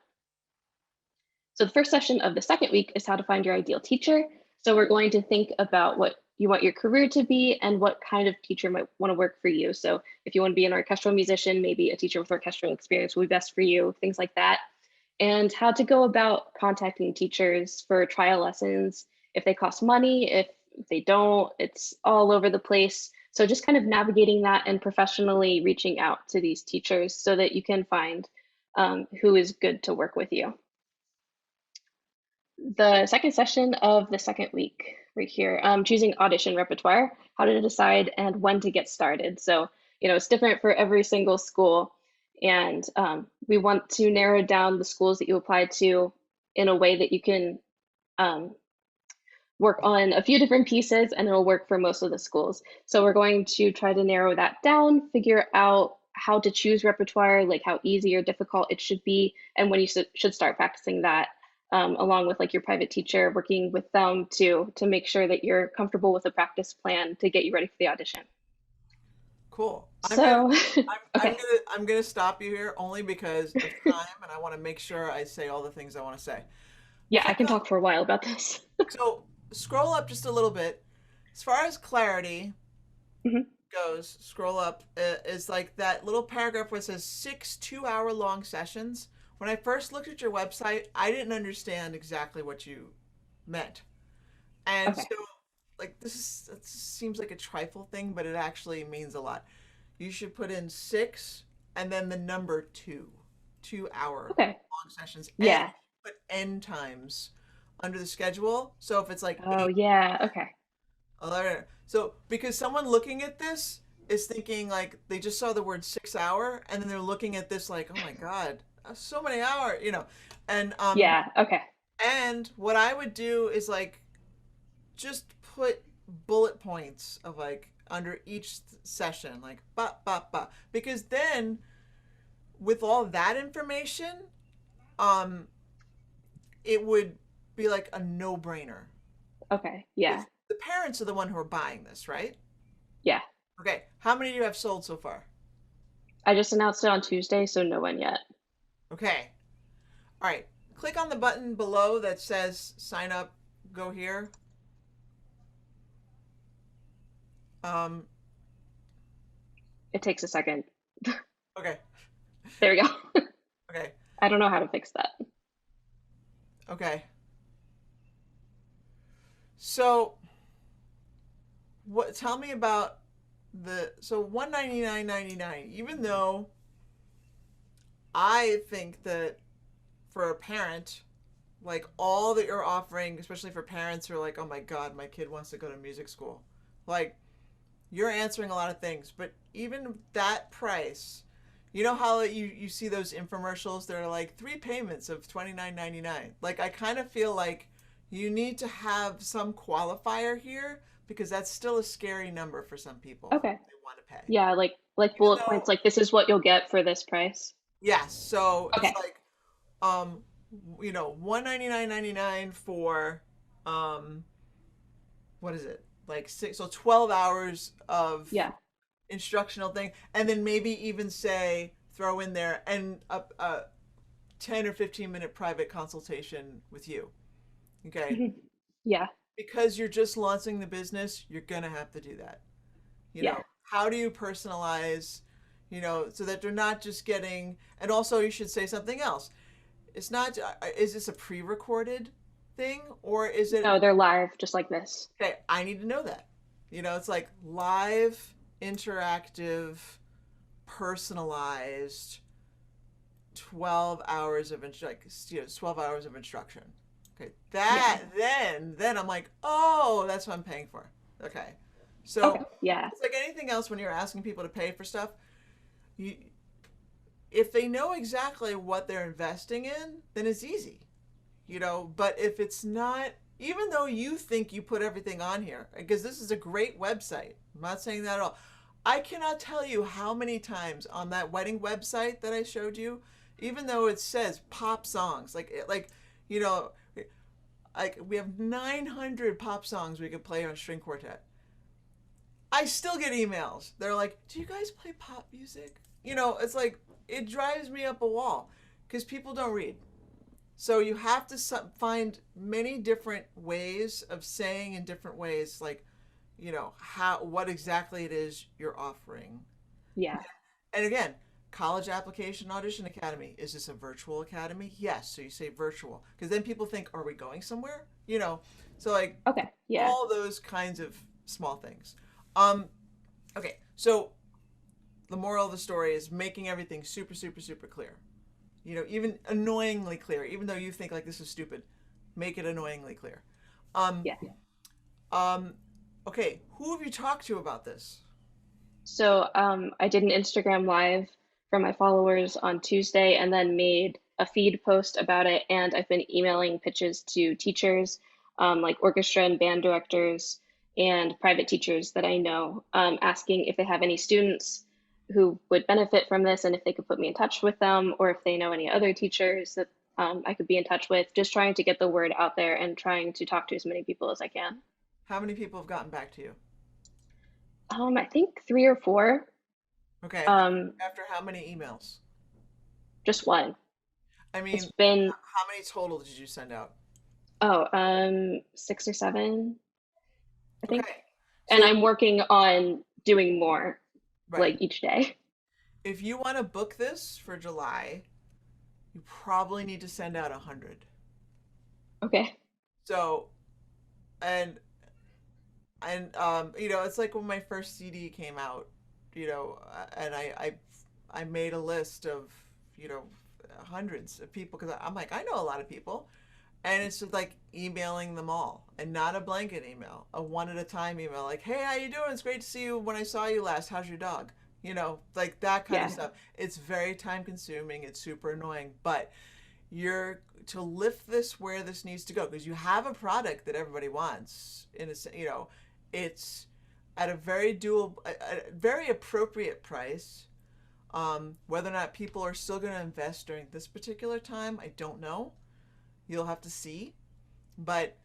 So the first session of the second week is how to find your ideal teacher. So we're going to think about what you want your career to be and what kind of teacher might want to work for you. So if you want to be an orchestral musician, maybe a teacher with orchestral experience will be best for you, things like that. And how to go about contacting teachers for trial lessons, if they cost money, if they don't, it's all over the place. So just kind of navigating that and professionally reaching out to these teachers so that you can find who is good to work with you. The second session of the second week right here, choosing audition repertoire, how to decide and when to get started. So, it's different for every single school. And we want to narrow down the schools that you apply to in a way that you can work on a few different pieces and it'll work for most of the schools. So we're going to try to narrow that down, figure out how to choose repertoire, like how easy or difficult it should be, and when you should start practicing that, along with like your private teacher, working with them to make sure that you're comfortable with a practice plan to get you ready for the audition. Cool. So I'm gonna stop you here only because of time, and I want to make sure I say all the things I want to say. Yeah, I can talk for a while about this. So scroll up just a little bit. As far as clarity goes, scroll up is like that little paragraph where it says 6 2-hour-long sessions. When I first looked at your website, I didn't understand exactly what you meant, and so like this seems like a trifle thing, but it actually means a lot. You should put in 6 and then the number 2 hour long sessions. Yeah. And put end times under the schedule. So if it's like so because someone looking at this is thinking like they just saw the word 6 hour and then they're looking at this like, oh my God, so many hours, and and what I would do is like just put bullet points of like under each session, like because then with all that information, it would be like a no-brainer. Okay. Yeah. The parents are the one who are buying this, right? Yeah. Okay. How many do you have sold so far? I just announced it on Tuesday, so no one yet. Okay. All right. Click on the button below that says sign up, go here. It takes a second. Okay. There we go. Okay. I don't know how to fix that. Okay. So tell me about so $199.99, even though I think that for a parent, like all that you're offering, especially for parents who are like, oh my God, my kid wants to go to music school. Like, you're answering a lot of things, but even that price, you know how you see those infomercials that are like 3 payments of $29.99. Like, I kind of feel like you need to have some qualifier here because that's still a scary number for some people. Okay. They want to pay. Yeah, like Even bullet though, points, like this is what you'll get for this price. yes, so it's Okay. like, you know, $199.99 for, what is it? Like 12 hours of Yeah. instructional thing, and then maybe even say, throw in there and a 10 or 15-minute private consultation with you. Okay. Mhm. Yeah. Because you're just launching the business, you're gonna have to do that. You Yeah. know, how do you personalize, you know, so that they're not just getting, and also you should say something else. It's not, is this a pre-recorded thing or is it, No, they're live, just like this. okay, I need to know that. You know, it's like live, interactive, personalized, 12 hours of like, you know, 12 hours of instruction. Okay, that then I'm like, oh, that's what I'm paying for. Okay, so Okay. Yeah. it's like anything else when you're asking people to pay for stuff. You, if they know exactly what they're investing in, then it's easy, you know. But if it's not, even though you think you put everything on here, because this is a great website, I'm not saying that at all. I cannot tell you how many times on that wedding website that I showed you, even though it says pop songs, like you know, like we have 900 pop songs we could play on string quartet. I still get emails. They're like, "Do you guys play pop music?" You know, it's like it drives me up a wall because people don't read. So you have to find many different ways of saying in different ways, like, you know, what exactly it is you're offering. Yeah. And again, college application audition academy. Is this a virtual academy? Yes. So you say virtual because then people think, are we going somewhere? You know, so like Okay. Yeah. all those kinds of small things. Um, okay. So the moral of the story is making everything super, super, super clear. You know, even annoyingly clear, even though you think like this is stupid, make it annoyingly clear. Um, Yeah. um, okay. Who have you talked to about this? So I did an Instagram live for my followers on Tuesday and then made a feed post about it. And I've been emailing pitches to teachers, like orchestra and band directors and private teachers that I know, asking if they have any students who would benefit from this and if they could put me in touch with them or if they know any other teachers that I could be in touch with, just trying to get the word out there and trying to talk to as many people as I can. How many people have gotten back to you? I think 3 or 4. Okay. Um, After how many emails? just one. I It's mean, been how many total did you send out? 6 or 7, I think. Okay. And So, I'm working on doing more right. like each day. If you want to book this for July, you probably need to send out 100. Okay. So, and you know, it's like when my first CD came out, you know, and I made a list of, you know, hundreds of people because I'm like, I know a lot of people. And it's just like emailing them all and not a blanket email, a one at a time email. Like, hey, how you doing? It's great to see you. When I saw you last, how's your dog? You know, like that kind of Yeah. stuff. It's very time consuming. It's super annoying, but you're to lift this where this needs to go because you have a product that everybody wants in a, you know, it's at a very a very appropriate price. Whether or not people are still going to invest during this particular time, I don't know. You'll have to see, but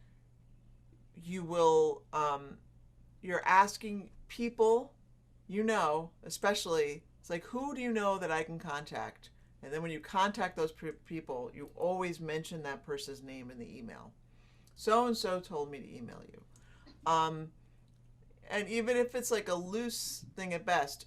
you will. You're asking people, you know, especially it's like, who do you know that I can contact? And then when you contact those people, you always mention that person's name in the email. So and so told me to email you. And even if it's like a loose thing at best,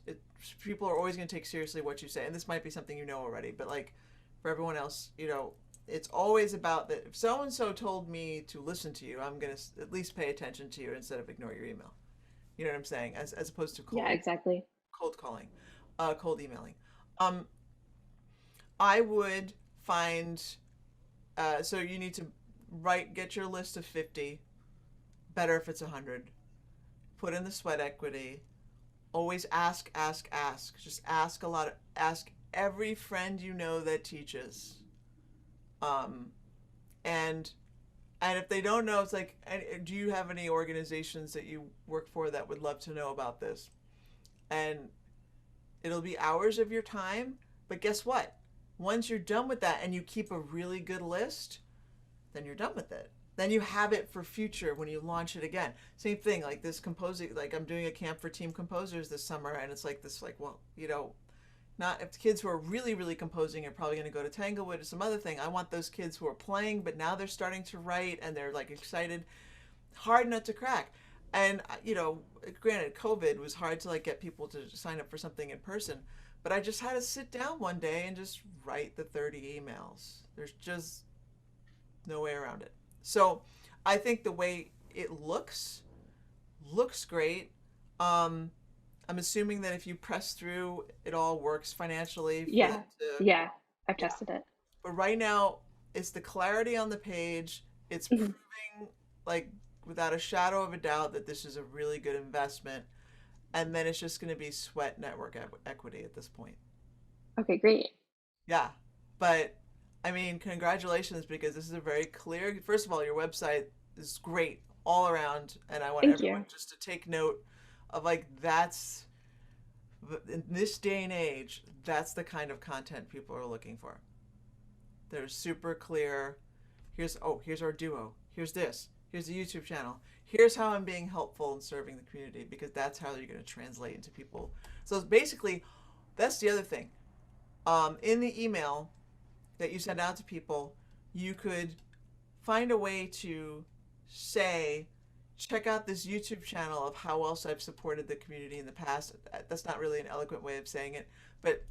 people are always going to take seriously what you say. And this might be something you know already, but like for everyone else, you know, it's always about that. If so and so told me to listen to you, I'm going to at least pay attention to you instead of ignore your email. You know what I'm saying? As opposed to Yeah, exactly. cold calling, cold emailing. Um, I would find, so you need to get your list of 50, better if it's 100. Put in the sweat equity. Always ask, ask, ask. Just ask a lot. Ask every friend you know that teaches. Um, and if they don't know, it's like, do you have any organizations that you work for that would love to know about this? and it'll be hours of your time. But guess what? Once you're done with that and you keep a really good list, then you're done with it. Then you have it for future when you launch it again. Same thing, like this composing, like I'm doing a camp for teen composers this summer, and it's like this, like, well, you know, not if the kids who are really, really composing are probably going to go to Tanglewood or some other thing. I want those kids who are playing, but now they're starting to write and they're like excited. Hard nut to crack. And, you know, granted, COVID was hard to like get people to sign up for something in person, but I just had to sit down one day and just write the 30 emails. There's just no way around it. So I think the way it looks great. I'm assuming that if you press through, it all works financially. For Yeah. them to, Yeah. I've yeah. tested it. But right now, it's the clarity on the page. It's Mhm. proving, like, without a shadow of a doubt, that this is a really good investment. And then it's just going to be sweat network equity at this point. Okay, great. Yeah. But I mean, congratulations, because this is a very clear, first of all, your website is great all around. And I want Thank everyone you. just to take note of, like, that's, in this day and age, that's the kind of content people are looking for. They're super clear. Here's our duo. Here's this. Here's the YouTube channel. Here's how I'm being helpful in serving the community, because that's how you're going to translate into people. So basically, that's the other thing. In the email that you send out to people, you could find a way to say, check out this YouTube channel of how else I've supported the community in the past. That's not really an eloquent way of saying it, but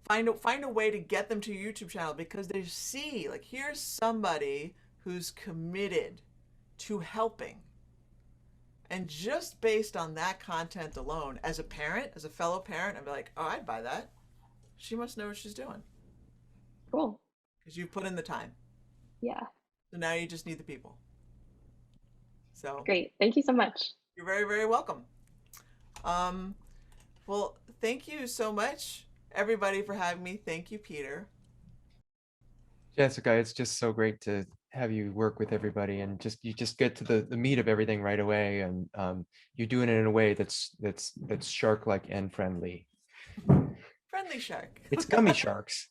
find a way to get them to your YouTube channel, because they see, like, here's somebody who's committed to helping. And just based on that content alone, as a parent, as a fellow parent, I'd be like, oh, I'd buy that. She must know what she's doing, Cool. because you've put in the time. Yeah. So now you just need the people. So Great. Thank you so much. you're very, very welcome. Well, thank you so much, everybody, for having me. Thank you, Peter. Jessica, it's just so great to have you work with everybody, and you just get to the meat of everything right away, and you're doing it in a way that's shark-like and friendly. Friendly shark. It's gummy sharks.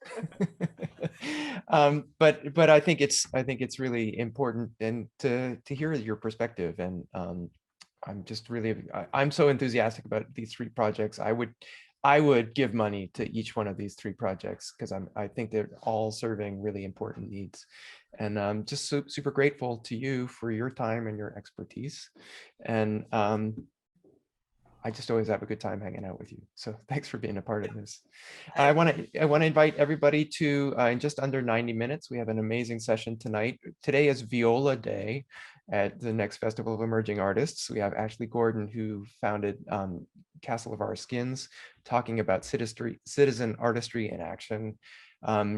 But I think it's really important and to hear your perspective, and I'm so enthusiastic about these three projects. I would give money to each one of these three projects, because I think they're all serving really important needs. And I'm just super grateful to you for your time and your expertise. And I just always have a good time hanging out with you. So thanks for being a part of this. I want to invite everybody to, in just under 90 minutes, we have an amazing session tonight. Today is Viola Day at the next Festival of Emerging Artists. We have Ashley Gordon, who founded Castle of Our Skins, talking about citizen artistry in action.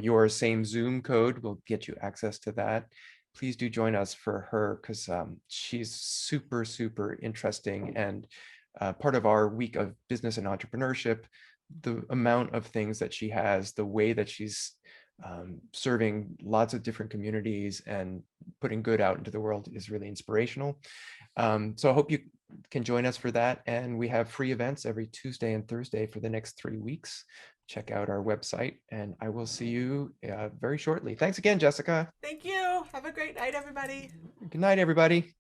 Your same Zoom code will get you access to that. Please do join us for her, because she's super interesting, and part of our week of business and entrepreneurship, the amount of things that she has, the way that she's serving lots of different communities and putting good out into the world is really inspirational. So I hope you can join us for that. And we have free events every Tuesday and Thursday for the next 3 weeks. Check out our website, and I will see you very shortly. Thanks again, Jessica. Thank you. Have a great night, everybody. Good night, everybody.